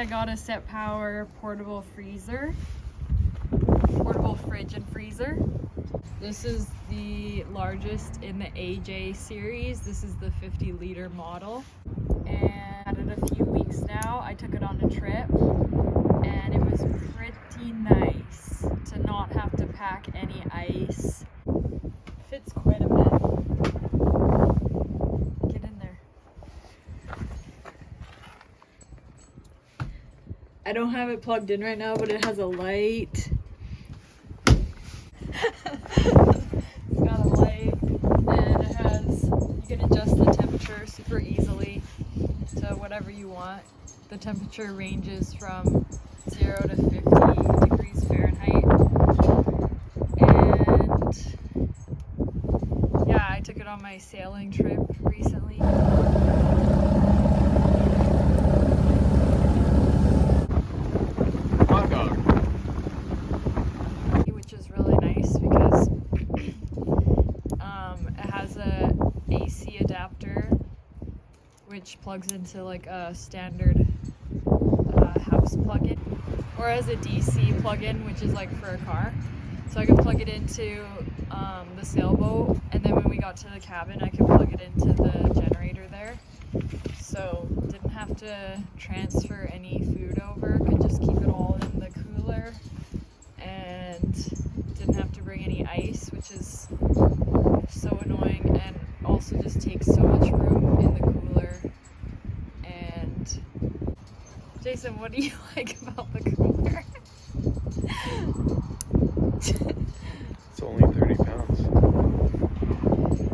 got a SetPower portable fridge and freezer. This is the largest in the AJ series. This is the 50-liter model. And had it a few weeks now. I took it on a trip and it was pretty nice to not have to pack any ice. Fits quite a bit. Get in there. I don't have it plugged in right now, but it has a light. It's got a light and it has, you can adjust the temperature super easily to whatever you want. The temperature ranges from 0 to 50 degrees Fahrenheit. And yeah, I took it on my sailing trip recently. Hot dog. Which is really nice because it has a AC adapter which plugs into like a standard house plug-in, or as a DC plug-in, which is like for a car. So I could plug it into the sailboat, and then when we got to the cabin I could plug it into the generator there. So didn't have to transfer any food over, could just keep it all in the cooler, and didn't have to bring any ice, which is so annoying, and also just takes so much room in the cooler. And Jason, what do you like about the cooler? It's only 30 pounds.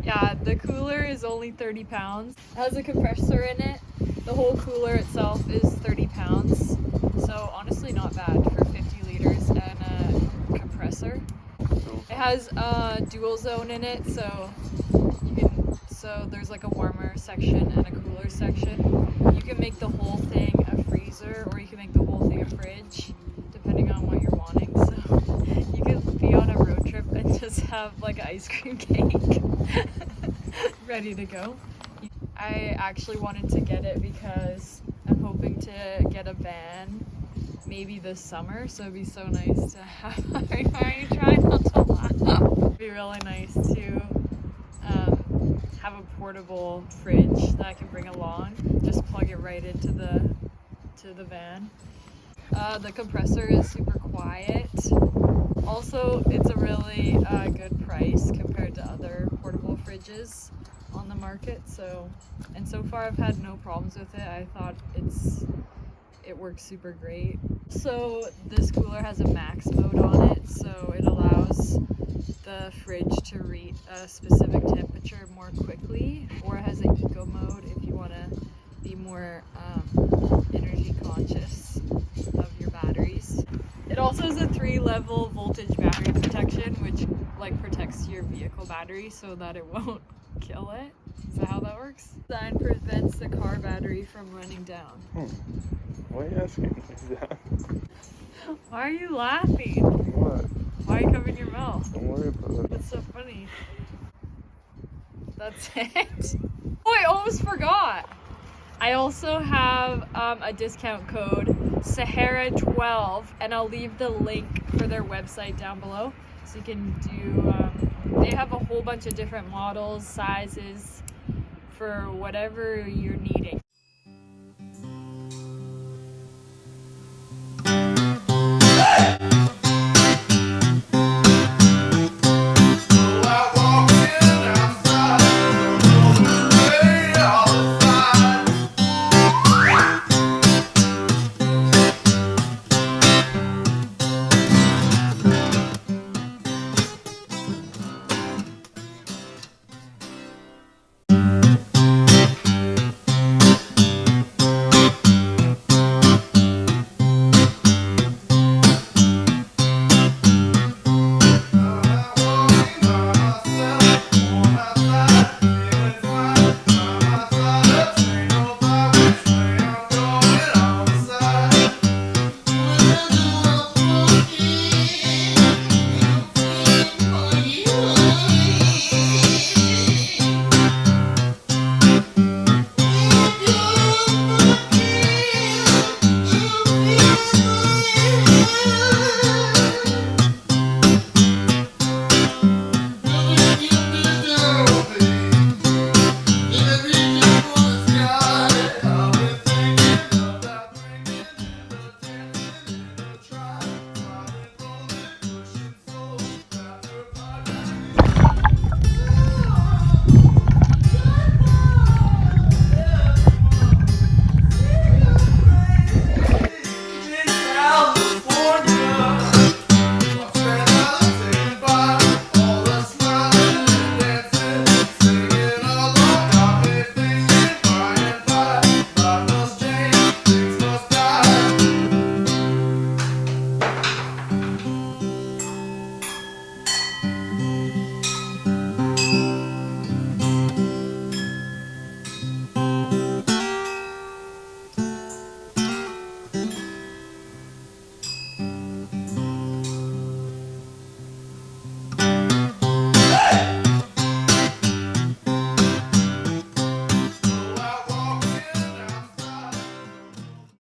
Yeah, the cooler is only 30 pounds. It has a compressor in it. The whole cooler itself is 30 pounds. So honestly not bad for 50 liters and a compressor. It has a dual zone in it, so there's like a warmer section and a cooler section. You can make the whole thing a freezer, or you can make the whole thing a fridge, depending on what you're wanting. So you could be on a road trip and just have like an ice cream cake ready to go. I actually wanted to get it because I'm hoping to get a van maybe this summer, so it'd be so nice to have. Why are you trying not to laugh? It'd be really nice to have a portable fridge that I can bring along. Just plug it right into the van. The compressor is super quiet. Also, it's a really good price compared to other portable fridges on the market. So far I've had no problems with it. I thought it works super great. So this cooler has a max mode on it, so it allows the fridge to reach a specific temperature more quickly, or it has an eco mode if you want to be more energy conscious of your batteries. It also has a 3-level voltage battery protection, which like protects your vehicle battery so that it won't kill it. Is that how that works? Design prevents the car battery from running down. Why are you asking me that? Why are you laughing? What? Why are you covering your mouth? Don't worry about it. What's so funny? That's it? Oh, I almost forgot. I also have a discount code, Sahara12, and I'll leave the link for their website down below. So you can do, they have a whole bunch of different models, sizes, for whatever you're needing.